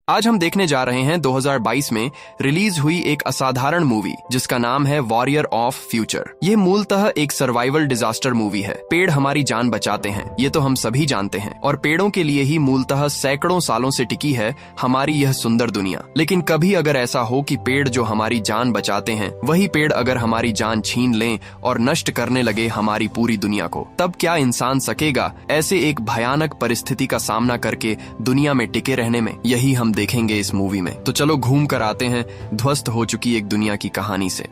आज हम देखने जा रहे हैं 2022 में रिलीज हुई एक असाधारण मूवी जिसका नाम है वॉरियर ऑफ फ्यूचर। ये मूलतः एक सर्वाइवल डिजास्टर मूवी है। पेड़ हमारी जान बचाते हैं, ये तो हम सभी जानते हैं, और पेड़ों के लिए ही मूलतः सैकड़ों सालों से टिकी है हमारी यह सुंदर दुनिया। लेकिन कभी अगर ऐसा हो कि पेड़ जो हमारी जान बचाते हैं वही पेड़ अगर हमारी जान छीन लें और नष्ट करने लगे हमारी पूरी दुनिया को, तब क्या इंसान सकेगा ऐसे एक भयानक परिस्थिति का सामना करके दुनिया में टिके रहने में? यही हम देखेंगे इस मूवी में। तो चलो घूम कर आते हैं ध्वस्त हो चुकी एक दुनिया की कहानी से।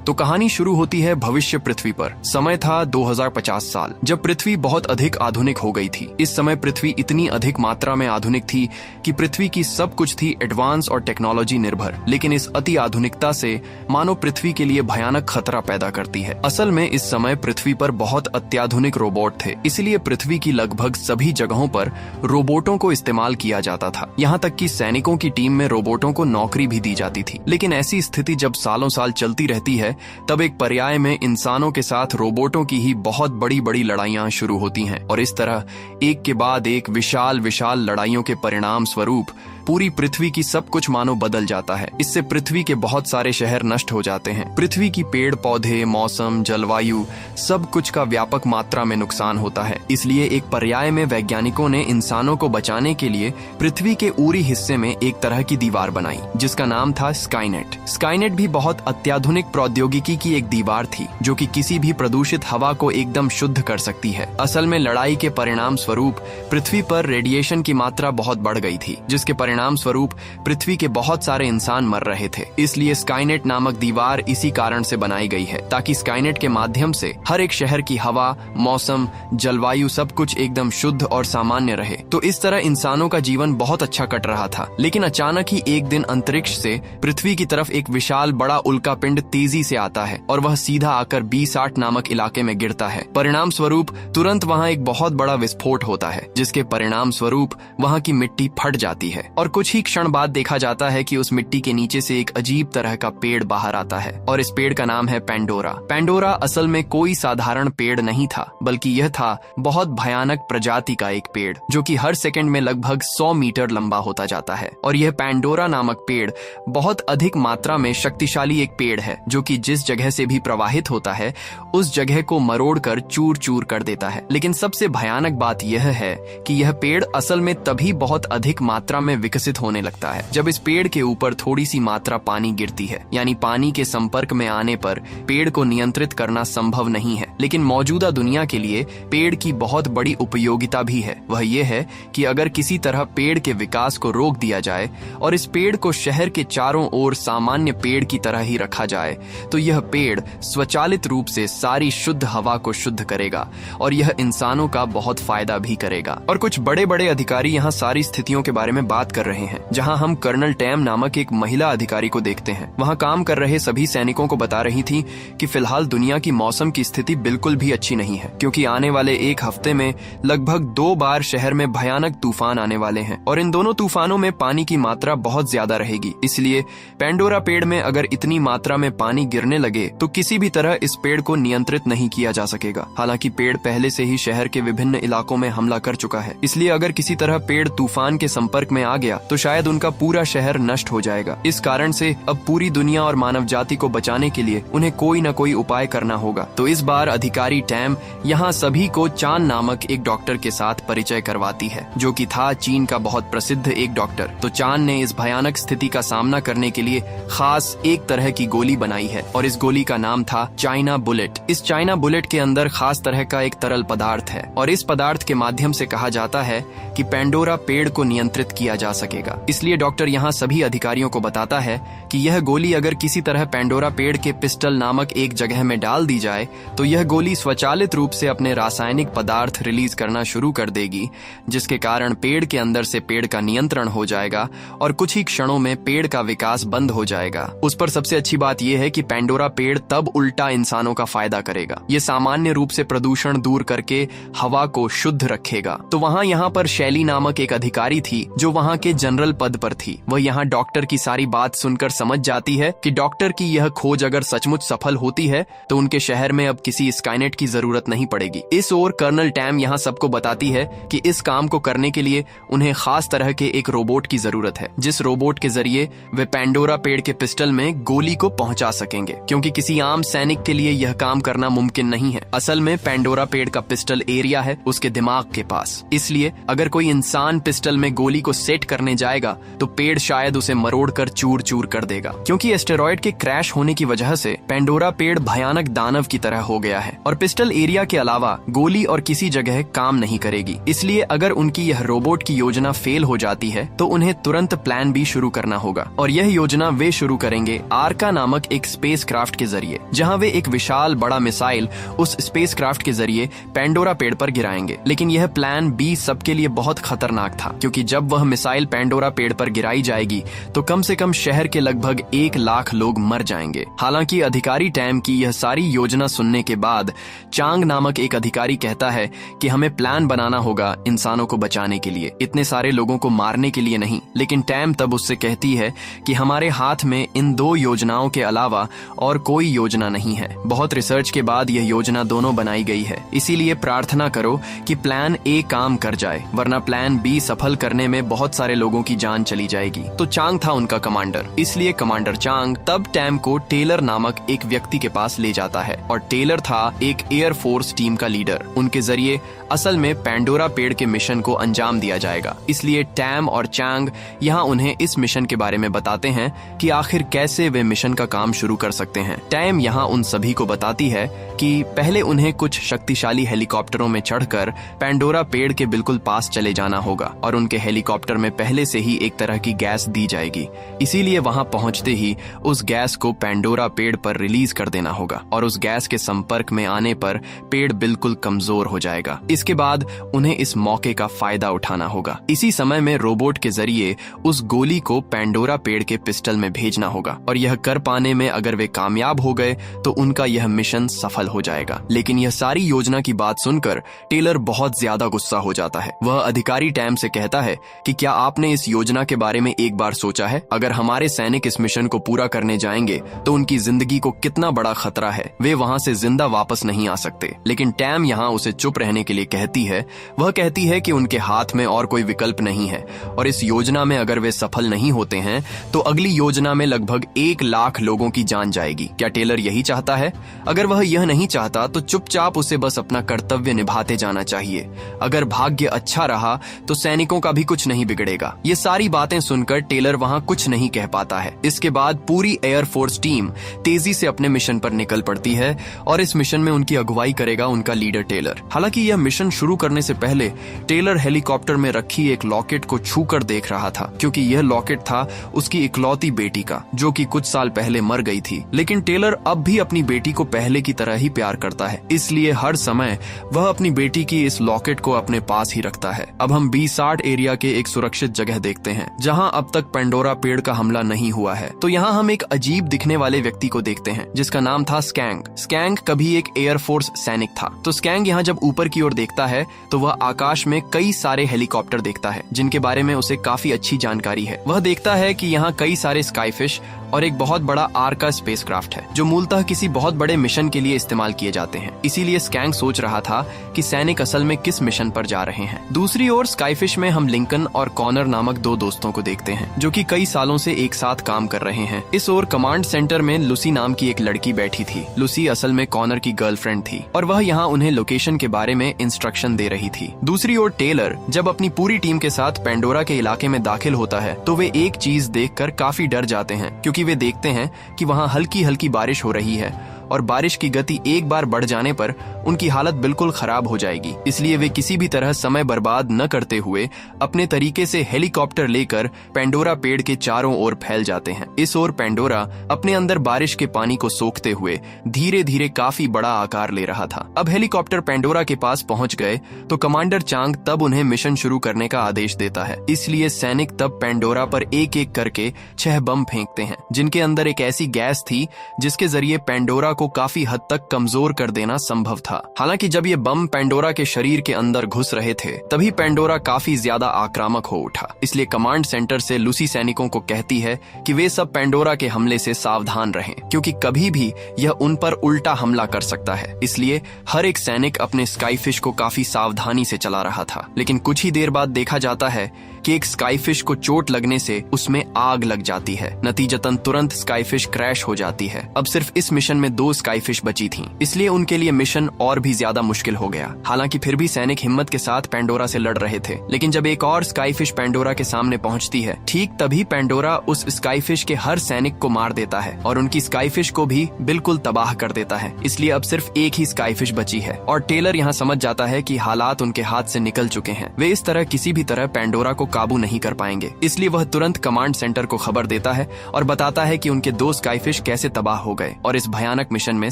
तो कहानी शुरू होती है भविष्य पृथ्वी पर। समय था 2050 साल, जब पृथ्वी बहुत अधिक आधुनिक हो गई थी। इस समय पृथ्वी इतनी अधिक मात्रा में आधुनिक थी कि पृथ्वी की सब कुछ थी एडवांस और टेक्नोलॉजी निर्भर। लेकिन इस अति आधुनिकता से मानव पृथ्वी के लिए भयानक खतरा पैदा करती है। असल में इस समय पृथ्वी पर बहुत अत्याधुनिक रोबोट थे, इसलिए पृथ्वी की लगभग सभी जगहों पर रोबोटों को इस्तेमाल किया जाता था। यहाँ तक कि सैनिकों की टीम में रोबोटों को नौकरी भी दी जाती थी। लेकिन ऐसी स्थिति जब सालों साल चलती रहती है, तब एक पर्याय में इंसानों के साथ रोबोटों की ही बहुत बड़ी बड़ी लड़ाइयां शुरू होती हैं। और इस तरह एक के बाद एक विशाल विशाल लड़ाइयों के परिणाम स्वरूप पूरी पृथ्वी की सब कुछ मानो बदल जाता है। इससे पृथ्वी के बहुत सारे शहर नष्ट हो जाते हैं। पृथ्वी की पेड़ पौधे, मौसम, जलवायु, सब कुछ का व्यापक मात्रा में नुकसान होता है। इसलिए एक पर्याय में वैज्ञानिकों ने इंसानों को बचाने के लिए पृथ्वी के ऊरी हिस्से में एक तरह की दीवार बनाई जिसका नाम था स्काईनेट। स्काईनेट भी बहुत अत्याधुनिक प्रौद्योगिकी की एक दीवार थी जो कि किसी भी प्रदूषित हवा को एकदम शुद्ध कर सकती है। असल में लड़ाई के परिणाम स्वरूप पृथ्वी पर रेडिएशन की मात्रा बहुत बढ़ गई थी, जिसके परिणाम स्वरूप पृथ्वी के बहुत सारे इंसान मर रहे थे। इसलिए स्काईनेट नामक दीवार इसी कारण से बनाई गई है, ताकि स्काईनेट के माध्यम से हर एक शहर की हवा, मौसम, जलवायु सब कुछ एकदम शुद्ध और सामान्य रहे। तो इस तरह इंसानों का जीवन बहुत अच्छा कट रहा था। लेकिन अचानक ही एक दिन अंतरिक्ष से पृथ्वी की तरफ एक विशाल बड़ा उल्कापिंड तेजी से आता है और वह सीधा आकर B60 नामक इलाके में गिरता है। परिणाम स्वरूप तुरंत वहाँ एक बहुत बड़ा विस्फोट होता है, जिसके परिणाम स्वरूप वहाँ की मिट्टी फट जाती है। और कुछ ही क्षण बाद देखा जाता है कि उस मिट्टी के नीचे से एक अजीब तरह का पेड़ बाहर आता है, और इस पेड़ का नाम है पेंडोरा। पेंडोरा असल में कोई साधारण पेड़ नहीं था, बल्कि यह था बहुत भयानक प्रजाति का एक पेड़ जो कि हर सेकंड में लगभग 100 मीटर लंबा होता जाता है। और यह पेंडोरा नामक पेड़ बहुत अधिक मात्रा में शक्तिशाली एक पेड़ है जो कि जिस जगह से भी प्रवाहित होता है उस जगह को मरोड़ कर चूर चूर कर देता है। लेकिन सबसे भयानक बात यह है कि यह पेड़ असल में तभी बहुत अधिक मात्रा में विकसित होने लगता है जब इस पेड़ के ऊपर थोड़ी सी मात्रा पानी गिरती है। यानी पानी के संपर्क में आने पर पेड़ को नियंत्रित करना संभव नहीं है। लेकिन मौजूदा दुनिया के लिए पेड़ की बहुत बड़ी उपयोगिता भी है। वह यह है कि अगर किसी तरह पेड़ के विकास को रोक दिया जाए और इस पेड़ को शहर के चारों ओर सामान्य पेड़ की तरह ही रखा जाए, तो यह पेड़ स्वचालित रूप से सारी शुद्ध हवा को शुद्ध करेगा और यह इंसानों का बहुत फायदा भी करेगा। और कुछ बड़े बड़े अधिकारी यहाँ सारी स्थितियों के बारे में बात कर रहे हैं। जहां हम कर्नल टैम नामक एक महिला अधिकारी को देखते हैं। वहां काम कर रहे सभी सैनिकों को बता रही थी कि फिलहाल दुनिया की मौसम की स्थिति बिल्कुल भी अच्छी नहीं है, क्योंकि आने वाले एक हफ्ते में लगभग 2 बार शहर में भयानक तूफान आने वाले हैं और इन दोनों तूफानों में पानी की मात्रा बहुत ज्यादा रहेगी। इसलिए पेंडोरा पेड़ में अगर इतनी मात्रा में पानी गिरने लगे तो किसी भी तरह इस पेड़ को नियंत्रित नहीं किया जा सकेगा। हालांकि पेड़ पहले से ही शहर के विभिन्न इलाकों में हमला कर चुका है, इसलिए अगर किसी तरह पेड़ तूफान के संपर्क में आ गया तो शायद उनका पूरा शहर नष्ट हो जाएगा। इस कारण से अब पूरी दुनिया और मानव जाति को बचाने के लिए उन्हें कोई न कोई उपाय करना होगा। तो इस बार अधिकारी टैम यहाँ सभी को चान नामक एक डॉक्टर के साथ परिचय करवाती है, जो कि था चीन का बहुत प्रसिद्ध एक डॉक्टर। तो चान ने इस भयानक स्थिति का सामना करने के लिए खास एक तरह की गोली बनाई है और इस गोली का नाम था चाइना बुलेट। इस चाइना बुलेट के अंदर खास तरह का एक तरल पदार्थ है और इस पदार्थ के माध्यम से कहा जाता है कि पेंडोरा पेड़ को नियंत्रित किया जा सकेगा। इसलिए डॉक्टर यहाँ सभी अधिकारियों को बताता है कि यह गोली अगर किसी तरह पेंडोरा पेड़ के पिस्टल नामक एक जगह में डाल दी जाए तो यह गोली स्वचालित रूप से अपने रासायनिक पदार्थ रिलीज करना शुरू कर देगी, जिसके कारण पेड़ के अंदर से पेड़ का नियंत्रण हो जाएगा और कुछ ही क्षणों में पेड़ का विकास बंद हो जाएगा। उस पर सबसे अच्छी बात यह है कि पेंडोरा पेड़ तब उल्टा इंसानों का फायदा करेगा। ये सामान्य रूप से प्रदूषण दूर करके हवा को शुद्ध रखेगा। तो वहाँ यहाँ पर शैली नामक एक अधिकारी थी जो वहाँ के जनरल पद पर थी। वह यहाँ डॉक्टर की सारी बात सुनकर समझ जाती है कि डॉक्टर की यह खोज अगर सचमुच सफल होती है तो उनके शहर में अब किसी स्काईनेट की जरूरत नहीं पड़ेगी। इस ओर कर्नल टैम यहाँ सबको बताती है कि इस काम को करने के लिए उन्हें खास तरह के एक रोबोट की जरूरत है, जिस रोबोट के जरिए वे पेंडोरा पेड़ के पिस्टल में गोली को पहुंचा सकेंगे, क्योंकि किसी आम सैनिक के लिए यह काम करना मुमकिन नहीं है। असल में पेंडोरा पेड़ का पिस्टल एरिया है उसके दिमाग के पास, इसलिए अगर कोई इंसान पिस्टल में गोली को सेट करने जाएगा तो पेड़ शायद उसे मरोड़ कर चूर चूर कर देगा। क्योंकि एस्टेरॉयड के क्रैश होने की वजह से पेंडोरा पेड़ भयानक दानव की तरह हो गया है और पिस्टल एरिया के अलावा गोली और किसी जगह काम नहीं करेगी। इसलिए अगर उनकी यह रोबोट की योजना फेल हो जाती है तो उन्हें तुरंत प्लान बी शुरू करना होगा, और यह योजना वे शुरू करेंगे आर्का नामक एक स्पेसक्राफ्ट के जरिए, जहां वे एक विशाल बड़ा मिसाइल उस स्पेसक्राफ्ट के जरिए पेंडोरा पेड़ पर गिराएंगे। लेकिन यह प्लान बी सबके लिए बहुत खतरनाक था, क्योंकि जब वह मिसाइल पेंडोरा पेड़ पर गिराई जाएगी तो कम से कम शहर के लगभग 1 लाख लोग मर जाएंगे। हालांकि अधिकारी टैम की यह सारी योजना सुनने के बाद चांग नामक एक अधिकारी कहता है कि हमें प्लान बनाना होगा इंसानों को बचाने के लिए, इतने सारे लोगों को मारने के लिए नहीं। लेकिन टैम तब उससे कहती है कि हमारे हाथ में इन 2 योजनाओं के अलावा और कोई योजना नहीं है। बहुत रिसर्च के बाद यह योजना दोनों बनाई गई है, इसीलिए प्रार्थना करो कि प्लान ए काम कर जाए, वरना प्लान बी सफल करने में बहुत सारे लोगों की जान चली जाएगी। तो चांग था उनका कमांडर, इसलिए कमांडर चांग तब टैम को टेलर नामक एक व्यक्ति के पास ले जाता है, और टेलर था एक एयरफोर्स टीम का लीडर। उनके जरिए असल में पेंडोरा पेड़ के मिशन को अंजाम दिया जाएगा। इसलिए टैम और चांग यहाँ उन्हें इस मिशन के बारे में बताते हैं कि आखिर कैसे वे मिशन का काम शुरू कर सकते हैं। टैम यहाँ उन सभी को बताती है कि पहले उन्हें कुछ शक्तिशाली हेलीकॉप्टरों में चढ़कर पेंडोरा पेड़ के बिल्कुल पास चले जाना होगा, और उनके हेलीकॉप्टर में पहले से ही एक तरह की गैस दी जाएगी। इसीलिए वहां पहुंचते ही उस गैस को पेंडोरा पेड़ पर रिलीज कर देना होगा, और उस गैस के संपर्क में आने पर पेड़ बिल्कुल कमजोर हो जाएगा। इसके बाद उन्हें इस मौके का फायदा उठाना होगा। इसी समय में रोबोट के जरिए उस गोली को पेंडोरा पेड़ के पिस्टल में भेजना होगा, और यह कर पाने में अगर वे कामयाब हो गए तो उनका यह मिशन सफल हो जाएगा। लेकिन यह सारी योजना की बात सुनकर टेलर बहुत ज्यादा गुस्सा हो जाता है। वह अधिकारी टैम से कहता है कि क्या आपने इस योजना के बारे में एक बार सोचा है? अगर हमारे सैनिक इस मिशन को पूरा करने जाएंगे तो उनकी जिंदगी को कितना बड़ा खतरा है, वे वहां से जिंदा वापस नहीं आ सकते। लेकिन टैम यहाँ उसे चुप रहने के लिए कहती है। वह कहती है कि उनके हाथ में और कोई विकल्प नहीं है, और इस योजना में अगर वे सफल नहीं होते हैं तो अगली योजना में लगभग 1 लाख लोगों की जान जाएगी। क्या टेलर यही चाहता है? अगर वह यह नहीं चाहता तो चुपचाप उसे बस अपना कर्तव्य निभाते जाना चाहिए। अगर भाग्य अच्छा रहा तो सैनिकों का भी कुछ नहीं बिगड़ेगा। ये सारी बातें सुनकर टेलर वहां कुछ नहीं कह पाता है। इसके बाद पूरी एयरफोर्स टीम तेजी से अपने मिशन पर निकल पड़ती है, और इस मिशन में उनकी अगुवाई करेगा उनका लीडर टेलर। हालांकि यह मिशन शुरू करने से पहले टेलर हेलीकॉप्टर में रखी एक लॉकेट को छूकर देख रहा था, क्योंकि यह लॉकेट था उसकी इकलौती बेटी का, जो कि कुछ साल पहले मर गई थी। लेकिन टेलर अब भी अपनी बेटी को पहले की तरह ही प्यार करता है, इसलिए हर समय वह अपनी बेटी की इस लॉकेट को अपने पास ही रखता है। अब हम B60 एरिया के एक सुरक्षित जगह देखते हैं, जहां अब तक पेंडोरा पेड़ का हमला नहीं हुआ है। तो यहाँ हम एक अजीब दिखने वाले व्यक्ति को देखते हैं, जिसका नाम था स्कैंग। स्कैंग कभी एक एयरफोर्स सैनिक था। तो स्कैंग यहाँ जब ऊपर की ओर देखता है तो वह आकाश में कई सारे हेलीकॉप्टर देखता है, जिनके बारे में उसे काफी अच्छी जानकारी है। वह देखता है कि यहाँ कई सारे स्काईफिश और एक बहुत बड़ा आर्का स्पेसक्राफ्ट है, जो मूलतः किसी बहुत बड़े मिशन के लिए इस्तेमाल किए जाते हैं। इसीलिए स्कैंग सोच रहा था कि सैनिक असल में किस मिशन पर जा रहे हैं। दूसरी ओर स्काईफिश में हम लिंकन और कॉनर नामक 2 दोस्तों को देखते हैं, जो कि कई सालों से एक साथ काम कर रहे हैं। इस ओर कमांड सेंटर में लूसी नाम की एक लड़की बैठी थी। लूसी असल में कॉनर की गर्लफ्रेंड थी, और वह यहाँ उन्हें लोकेशन के बारे में इंस्ट्रक्शन दे रही थी। दूसरी ओर टेलर जब अपनी पूरी टीम के साथ पेंडोरा के इलाके में दाखिल होता है तो वे एक चीज देखकर काफी डर जाते हैं, क्योंकि वे देखते हैं कि वहाँ हल्की हल्की बारिश हो रही है, और बारिश की गति एक बार बढ़ जाने पर उनकी हालत बिल्कुल खराब हो जाएगी। इसलिए वे किसी भी तरह समय बर्बाद न करते हुए अपने तरीके से हेलीकॉप्टर लेकर पेंडोरा पेड़ के चारों ओर फैल जाते हैं। इस ओर पेंडोरा अपने अंदर बारिश के पानी को सोखते हुए धीरे धीरे काफी बड़ा आकार ले रहा था। अब हेलीकॉप्टर पेंडोरा के पास पहुंच गए तो कमांडर चांग तब उन्हें मिशन शुरू करने का आदेश देता है। इसलिए सैनिक तब पेंडोरा पर एक एक करके 6 बम फेंकते हैं, जिनके अंदर एक ऐसी गैस थी जिसके जरिए पेंडोरा को काफी हद तक कमजोर कर देना संभव था। था। हालांकि जब ये बम पेंडोरा के शरीर के अंदर घुस रहे थे तभी पेंडोरा काफी ज्यादा आक्रामक हो उठा। इसलिए कमांड सेंटर से लूसी सैनिकों को कहती है कि वे सब पेंडोरा के हमले से सावधान रहें, क्योंकि कभी भी यह उन पर उल्टा हमला कर सकता है। इसलिए हर एक सैनिक अपने स्काईफिश को काफी सावधानी से चला रहा था। लेकिन कुछ ही देर बाद देखा जाता है कि एक स्काईफिश को चोट लगने से उसमें आग लग जाती है। नतीजतन तुरंत स्काईफिश क्रैश हो जाती है। अब सिर्फ इस मिशन में 2 स्काईफिश बची थीं, इसलिए उनके लिए मिशन और भी ज्यादा मुश्किल हो गया। हालांकि फिर भी सैनिक हिम्मत के साथ पेंडोरा से लड़ रहे थे। लेकिन जब एक और स्काईफिश पेंडोरा के सामने पहुंचती है, ठीक तभी पेंडोरा उस स्काईफिश के हर सैनिक को मार देता है और उनकी स्काईफिश को भी बिल्कुल तबाह कर देता है। इसलिए अब सिर्फ एक ही स्काईफिश बची है और टेलर यहाँ समझ जाता है कि हालात उनके हाथ से निकल चुके हैं। वे इस तरह किसी भी तरह पेंडोरा को काबू नहीं कर पाएंगे। इसलिए वह तुरंत कमांड सेंटर को खबर देता है और बताता है कि उनके 2 स्काईफिश कैसे तबाह हो गए और इस भयानक मिशन में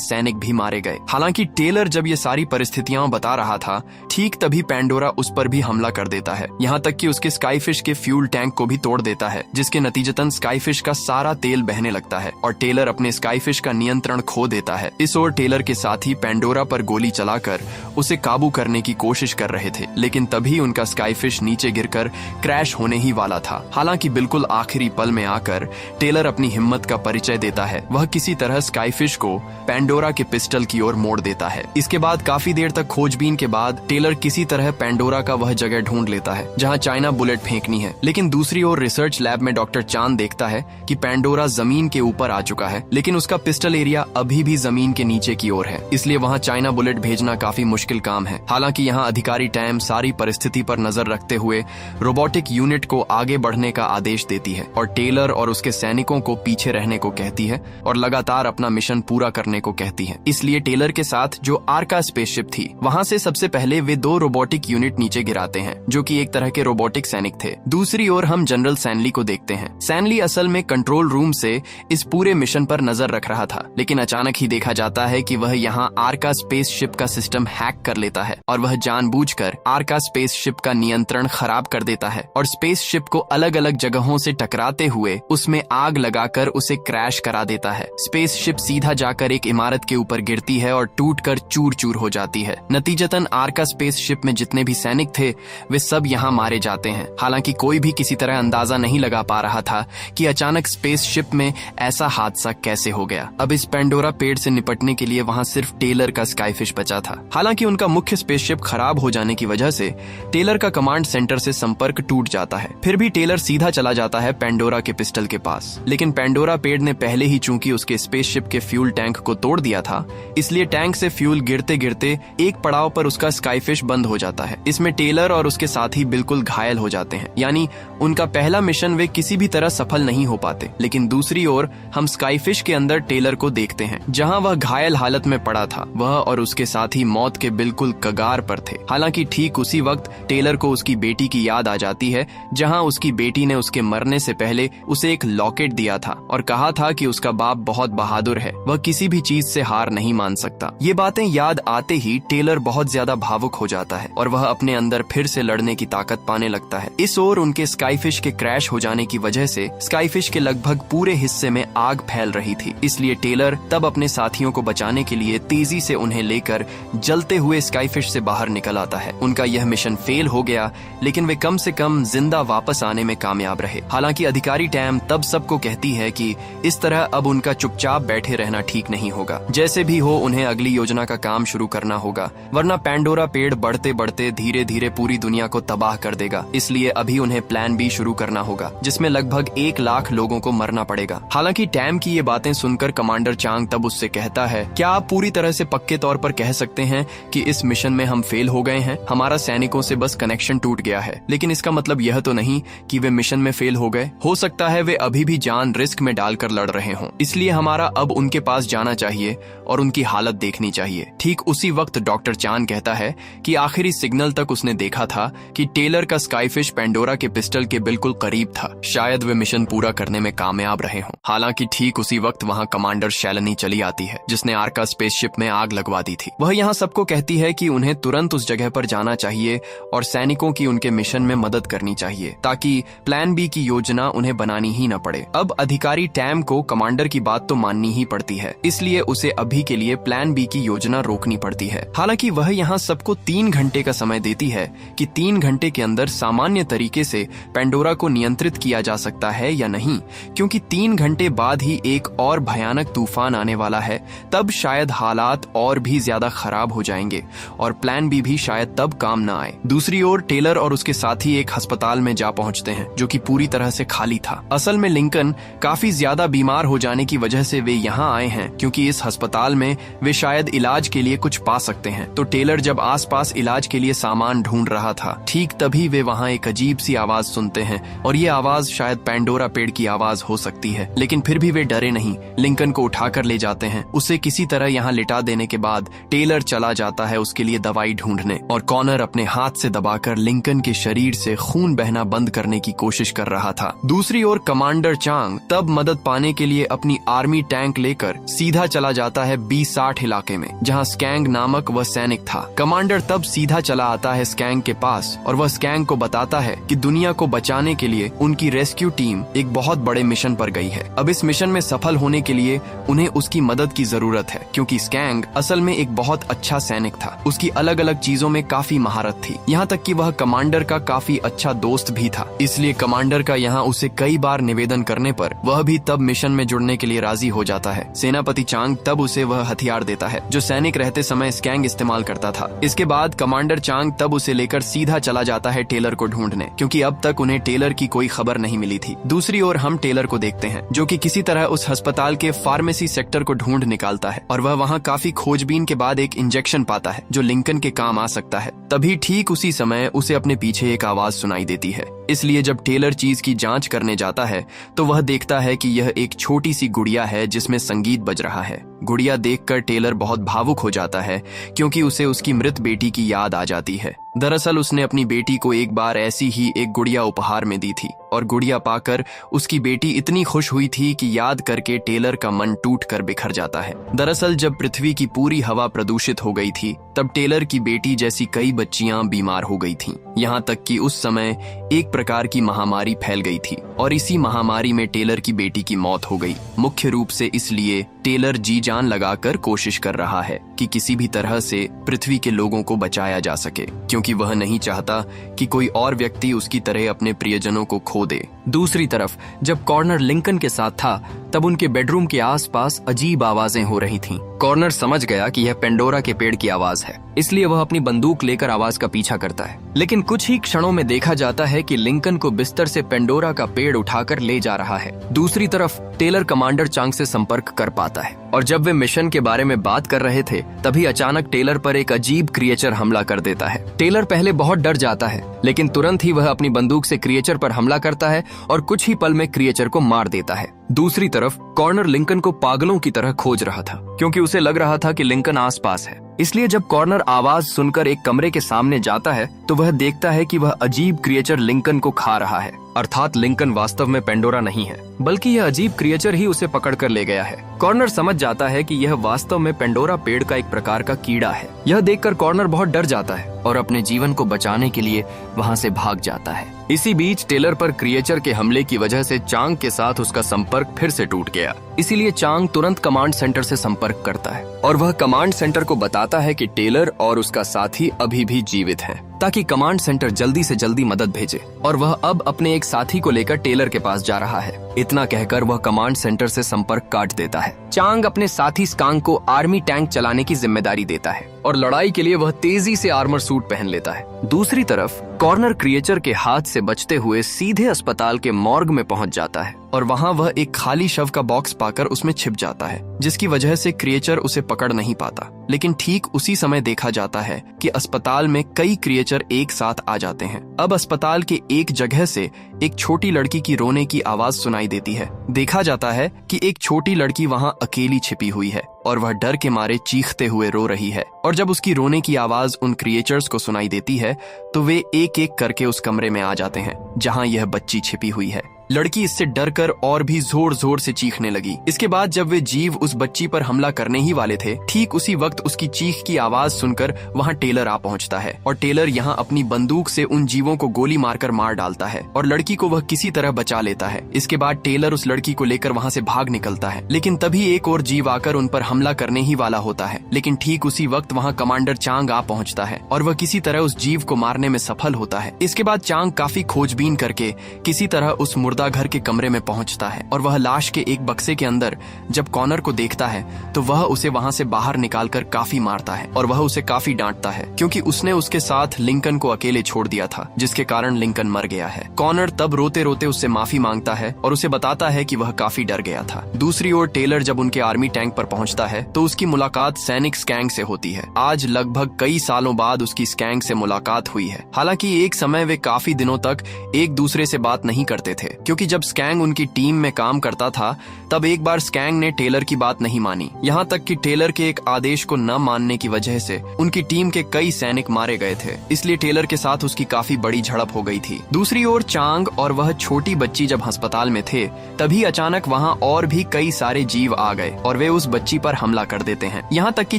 सैनिक भी मारे गए। हालांकि टेलर जब ये सारी परिस्थितियां बता रहा था, ठीक तभी पेंडोरा उस पर भी हमला कर देता है। यहाँ तक कि उसके स्काईफिश के फ्यूल टैंक को भी तोड़ देता है, जिसके नतीजतन स्काईफिश का सारा तेल बहने लगता है और टेलर अपने स्काईफिश का नियंत्रण खो देता है। इस ओर टेलर के साथी पेंडोरा पर गोली चलाकर उसे काबू करने की कोशिश कर रहे थे, लेकिन तभी उनका स्काईफिश नीचे गिरकर क्रैश होने ही वाला था। हालांकि बिल्कुल आखिरी पल में आकर टेलर अपनी हिम्मत का परिचय देता है। वह किसी तरह स्काईफिश को पेंडोरा के पिस्टल की ओर मोड़ देता है। इसके बाद काफी देर तक खोजबीन के बाद टेलर किसी तरह पेंडोरा का वह जगह ढूंढ लेता है जहां चाइना बुलेट फेंकनी है। लेकिन दूसरी ओर रिसर्च लैब में डॉक्टर चांद देखता है कि पेंडोरा जमीन के ऊपर आ चुका है, लेकिन उसका पिस्टल एरिया अभी भी जमीन के नीचे की ओर है। इसलिए वहां चाइना बुलेट भेजना काफी मुश्किल काम है। हालांकि यहाँ अधिकारी टैम सारी परिस्थिति पर नजर रखते हुए रोबोटिक यूनिट को आगे बढ़ने का आदेश देती है और टेलर और उसके सैनिकों को पीछे रहने को कहती है और लगातार अपना मिशन पूरा करने को कहती है। इसलिए टेलर के साथ जो आर्का स्पेसशिप थी, वहां से सबसे पहले वे 2 रोबोटिक यूनिट नीचे गिराते हैं, जो कि एक तरह के रोबोटिक सैनिक थे। दूसरी ओर हम जनरल सैनली को देखते हैं। सैनली असल में कंट्रोल रूम से इस पूरे मिशन पर नजर रख रहा था, लेकिन अचानक ही देखा जाता है कि वह यहाँ आर्का स्पेसशिप का सिस्टम हैक कर लेता है और वह जानबूझकर आर्का स्पेसशिप का नियंत्रण खराब कर देता है और स्पेसशिप को अलग अलग जगहों से टकराते हुए उसमें आग लगाकर उसे क्रैश करा देता है। स्पेसशिप सीधा जाकर एक इमारत के ऊपर गिरती है और टूटकर चूर चूर हो जाती है। नतीजतन आर्का स्पेसशिप में जितने भी सैनिक थे वे सब यहाँ मारे जाते हैं। हालांकि कोई भी किसी तरह अंदाजा नहीं लगा पा रहा था कि अचानक स्पेसशिप में ऐसा हादसा कैसे हो गया। अब इस पेंडोरा पेड़ से निपटने के लिए वहाँ सिर्फ टेलर का स्काईफिश बचा था। हालांकि उनका मुख्य स्पेसशिप खराब हो जाने की वजह से टेलर का कमांड सेंटर से संपर्क टूट जाता है। फिर भी टेलर सीधा चला जाता है पेंडोरा के पिस्टल के पास, लेकिन पेंडोरा पेड़ ने पहले ही चूंकि उसके स्पेसशिप के फ्यूल टैंक को तोड़ दिया था, इसलिए टैंक से फ्यूल गिरते गिरते एक पड़ाव पर उसका स्काईफिश बंद हो जाता है। इसमें टेलर और उसके साथी बिल्कुल घायल हो जाते हैं, यानी उनका पहला मिशन वे किसी भी तरह सफल नहीं हो पाते। लेकिन दूसरी ओर हम स्काईफिश के अंदर टेलर को देखते हैं, जहां वह घायल हालत में पड़ा था। वह और उसके साथी मौत के बिल्कुल कगार पर थे। हालांकि ठीक उसी वक्त टेलर को उसकी बेटी की याद आ जाती है, जहां उसकी बेटी ने उसके मरने से पहले उसे एक लॉकेट दिया था और कहा था कि उसका बाप बहुत बहादुर है, वह किसी भी चीज से हार नहीं मान सकता। ये बातें याद आते ही टेलर बहुत ज्यादा भावुक हो जाता है और वह अपने अंदर फिर से लड़ने की ताकत पाने लगता है। इस ओर उनके स्काईफिश के क्रैश हो जाने की वजह से स्काईफिश के लगभग पूरे हिस्से में आग फैल रही थी। इसलिए टेलर तब अपने साथियों को बचाने के लिए तेजी से उन्हें लेकर जलते हुए स्काईफिश से बाहर निकल आता है। उनका यह मिशन फेल हो गया, लेकिन वे कम से कम जिंदा वापस आने में कामयाब रहे। हालांकि अधिकारी टैम तब सबको कहती है कि इस तरह अब उनका चुपचाप बैठे रहना ठीक नहीं होगा। जैसे भी हो उन्हें अगली योजना का काम शुरू करना होगा, वरना पेंडोरा पेड़ बढ़ते बढ़ते धीरे धीरे पूरी दुनिया को तबाह कर देगा। इसलिए अभी उन्हें प्लान बी शुरू करना होगा, जिसमें लगभग 1 लाख लोगों को मरना पड़ेगा। हालांकि टैम की ये बातें सुनकर कमांडर चांग तब उससे कहता है, क्या आप पूरी तरह से पक्के तौर पर कह सकते हैं कि इस मिशन में हम फेल हो गए हैं? हमारा सैनिकों से बस कनेक्शन टूट गया है, लेकिन इसका मतलब यह तो नहीं कि वे मिशन में फेल हो गए। हो सकता है वे अभी भी जान रिस्क में डालकर लड़ रहे हों। इसलिए हमारा अब उनके पास जाना चाहिए और उनकी हालत देखनी चाहिए। ठीक उसी वक्त डॉक्टर चांद कहता है कि आखिरी सिग्नल तक उसने देखा था कि टेलर का स्काईफिश पेंडोरा के पिस्टल के बिल्कुल करीब था। शायद वे मिशन पूरा करने में कामयाब रहे हों। हालांकि ठीक उसी वक्त वहां कमांडर शैलनी चली आती है, जिसने आर्का स्पेसशिप में आग लगवा दी थी। वह यहाँ सबको कहती है कि उन्हें तुरंत उस जगह पर जाना चाहिए और सैनिकों की उनके मिशन में मदद करनी चाहिए, ताकि प्लान बी की योजना उन्हें बनानी ही न पड़े। अब अधिकारी टैम को कमांडर की बात तो माननी ही पड़ती है, इसलिए उसे अभी के लिए प्लान बी की योजना रोकनी पड़ती है। हालांकि वह यहाँ सबको 3 घंटे का समय देती है कि 3 घंटे के अंदर सामान्य तरीके से पेंडोरा को नियंत्रित किया जा सकता है या नहीं, क्योंकि 3 घंटे बाद ही एक और भयानक तूफान आने वाला है। तब शायद हालात और भी ज्यादा खराब हो जाएंगे और प्लान बी भी शायद तब काम ना आए। दूसरी ओर टेलर और उसके साथी एक अस्पताल में जा पहुंचते हैं जो कि पूरी तरह से खाली था। असल में लिंकन काफी ज्यादा बीमार हो जाने की वजह से वे यहाँ आए हैं, क्योंकि इस अस्पताल में वे शायद इलाज के लिए कुछ पा सकते हैं। तो टेलर जब आसपास इलाज के लिए सामान ढूंढ रहा था, ठीक तभी वे वहाँ एक अजीब सी आवाज सुनते हैं और ये आवाज शायद पेंडोरा पेड़ की आवाज हो सकती है। लेकिन फिर भी वे डरे नहीं, लिंकन को उठाकर ले जाते हैं। उसे किसी तरह यहाँ लिटा देने के बाद टेलर चला जाता है उसके लिए दवाई ढूंढने, और कॉनर अपने हाथ से दबाकर लिंकन के शरीर से खून बहना बंद करने की कोशिश कर रहा था। दूसरी ओर कमांडर चांग तब मदद पाने के लिए अपनी आर्मी टैंक लेकर सीधा चला जाता है B60 इलाके में, जहाँ स्कैंग नामक वह सैनिक था। कमांडर तब सीधा चला आता है स्कैंग के पास और वह स्कैंग को बताता है कि दुनिया को बचाने के लिए उनकी रेस्क्यू टीम एक बहुत बड़े मिशन पर गई है। अब इस मिशन में सफल होने के लिए उन्हें उसकी मदद की जरूरत है, क्योंकि स्कैंग असल में एक बहुत अच्छा सैनिक था। उसकी अलग अलग चीजों में काफी महारत थी, यहाँ तक कि वह कमांडर का काफी अच्छा दोस्त भी था। इसलिए कमांडर का यहाँ उसे कई बार निवेदन करने पर वह भी तब मिशन में जुड़ने के लिए राजी हो जाता है। सेनापति चांग तब उसे वह हथियार देता है जो सैनिक रहते समय स्कैंग इस्तेमाल करता था। इसके बाद कमांडर चांग तब उसे लेकर सीधा चला जाता है टेलर को ढूंढने, क्योंकि अब तक उन्हें टेलर की कोई खबर नहीं मिली थी। दूसरी ओर हम टेलर को देखते हैं जो कि किसी तरह उस अस्पताल के फार्मेसी सेक्टर को ढूंढ निकालता है और वह वहाँ काफी खोजबीन के बाद एक इंजेक्शन पाता है जो लिंकन के काम आ सकता है। तभी ठीक उसी समय उसे अपने पीछे एक आवाज सुनाई देती है। इसलिए जब टेलर चीज की जांच करने जाता है तो वह देखता है कि यह एक छोटी सी गुड़िया है जिसमें संगीत बज रहा है। गुड़िया देखकर टेलर बहुत भावुक हो जाता है, क्योंकि उसे उसकी मृत बेटी की याद आ जाती है। दरअसल उसने अपनी बेटी को एक बार ऐसी ही एक गुड़िया उपहार में दी थी और गुड़िया पाकर उसकी बेटी इतनी खुश हुई थी कि याद करके टेलर का मन टूट कर बिखर जाता है। दरअसल जब पृथ्वी की पूरी हवा प्रदूषित हो गई थी तब टेलर की बेटी जैसी कई बच्चियां बीमार हो गई थीं। यहाँ तक कि उस समय एक प्रकार की महामारी फैल गई थी और इसी महामारी में टेलर की बेटी की मौत हो गई। मुख्य रूप से इसलिए टेलर जी जान लगाकर कोशिश कर रहा है कि किसी भी तरह से पृथ्वी के लोगों को बचाया जा सके, क्योंकि वह नहीं चाहता कि कोई और व्यक्ति उसकी तरह अपने प्रियजनों को खो दे। दूसरी तरफ जब कॉर्नर लिंकन के साथ था तब उनके बेडरूम के आसपास अजीब आवाजें हो रही थीं। कॉर्नर समझ गया कि यह पेंडोरा के पेड़ की आवाज है, इसलिए वह अपनी बंदूक लेकर आवाज का पीछा करता है। लेकिन कुछ ही क्षणों में देखा जाता है कि लिंकन को बिस्तर से पेंडोरा का पेड़ उठाकर ले जा रहा है। दूसरी तरफ टेलर कमांडर चांग से संपर्क कर पाता है और जब वे मिशन के बारे में बात कर रहे थे तभी अचानक टेलर पर एक अजीब क्रिएचर हमला कर देता है। टेलर पहले बहुत डर जाता है, लेकिन तुरंत ही वह अपनी बंदूक से क्रिएचर पर हमला करता है और कुछ ही पल में क्रिएचर को मार देता है। दूसरी तरफ कॉर्नर लिंकन को पागलों की तरह खोज रहा था, क्योंकि उसे लग रहा था कि लिंकन आसपास है। इसलिए जब कॉर्नर आवाज सुनकर एक कमरे के सामने जाता है तो वह देखता है कि वह अजीब क्रिएचर लिंकन को खा रहा है। अर्थात लिंकन वास्तव में पेंडोरा नहीं है, बल्कि यह अजीब क्रिएचर ही उसे पकड़ कर ले गया है। कॉर्नर समझ जाता है कि यह वास्तव में पेंडोरा पेड़ का एक प्रकार का कीड़ा है। यह देखकर कॉर्नर बहुत डर जाता है और अपने जीवन को बचाने के लिए वहाँ से भाग जाता है। इसी बीच टेलर पर क्रिएचर के हमले की वजह से चांग के साथ उसका संपर्क फिर से टूट गया। इसीलिए चांग तुरंत कमांड सेंटर से संपर्क करता है और वह कमांड सेंटर को बताता है कि टेलर और उसका साथी अभी भी जीवित हैं, ताकि कमांड सेंटर जल्दी से जल्दी मदद भेजे। और वह अब अपने एक साथी को लेकर टेलर के पास जा रहा है। इतना कहकर वह कमांड सेंटर से संपर्क काट देता है। चांग अपने साथी स्कांग को आर्मी टैंक चलाने की जिम्मेदारी देता है और लड़ाई के लिए वह तेजी से आर्मर सूट पहन लेता है। दूसरी तरफ कॉर्नर क्रिएचर के हाथ से बचते हुए सीधे अस्पताल के मॉर्ग में पहुंच जाता है और वहां वह एक खाली शव का बॉक्स पाकर उसमें छिप जाता है, जिसकी वजह से क्रिएचर उसे पकड़ नहीं पाता। लेकिन ठीक उसी समय देखा जाता है कि अस्पताल में कई क्रिएचर एक साथ आ जाते हैं। अब अस्पताल के एक जगह से एक छोटी लड़की की रोने की आवाज सुनाई देती है। देखा जाता है कि एक छोटी लड़की वहां अकेली छिपी हुई है और वह डर के मारे चीखते हुए रो रही है। और जब उसकी रोने की आवाज उन क्रिएचर्स को सुनाई देती है तो वे एक एक करके उस कमरे में आ जाते हैं जहां यह बच्ची छिपी हुई है। लड़की इससे डरकर और भी जोर जोर से चीखने लगी। इसके बाद जब वे जीव उस बच्ची पर हमला करने ही वाले थे, ठीक उसी वक्त उसकी चीख की आवाज सुनकर वहां टेलर आ पहुंचता है और टेलर यहां अपनी बंदूक से उन जीवों को गोली मारकर मार डालता है और लड़की को वह किसी तरह बचा लेता है। इसके बाद टेलर उस लड़की को लेकर वहां से भाग निकलता है, लेकिन तभी एक और जीव आकर उन पर हमला करने ही वाला होता है, लेकिन ठीक उसी वक्त वहाँ कमांडर चांग आ पहुँचता है और वह किसी तरह उस जीव को मारने में सफल होता है। इसके बाद चांग काफी खोजबीन करके किसी तरह उस मुर्दा घर के कमरे में पहुंचता है और वह लाश के एक बक्से के अंदर जब कॉनर को देखता है तो वह उसे वहां से बाहर निकालकर काफी मारता है और वह उसे काफी डांटता है क्योंकि उसने उसके साथ लिंकन को अकेले छोड़ दिया था, जिसके कारण लिंकन मर गया है। कॉनर तब रोते रोते उससे माफी मांगता है और उसे बताता है कि वह काफी डर गया था। दूसरी ओर टेलर जब उनके आर्मी टैंक पर पहुंचता है तो उसकी मुलाकात सैनिक स्कैंग से होती है। आज लगभग कई सालों बाद उसकी स्कैंग से मुलाकात हुई है। हालांकि एक समय वे काफी दिनों तक एक दूसरे से बात नहीं करते थे, क्योंकि जब स्कैंग उनकी टीम में काम करता था तब एक बार स्कैंग ने टेलर की बात नहीं मानी, यहाँ तक कि टेलर के एक आदेश को न मानने की वजह से उनकी टीम के कई सैनिक मारे गए थे। इसलिए टेलर के साथ उसकी काफी बड़ी झड़प हो गई थी। दूसरी ओर चांग और वह छोटी बच्ची जब अस्पताल में थे तभी अचानक वहाँ और भी कई सारे जीव आ गए और वे उस बच्ची पर हमला कर देते हैं। यहाँ तक कि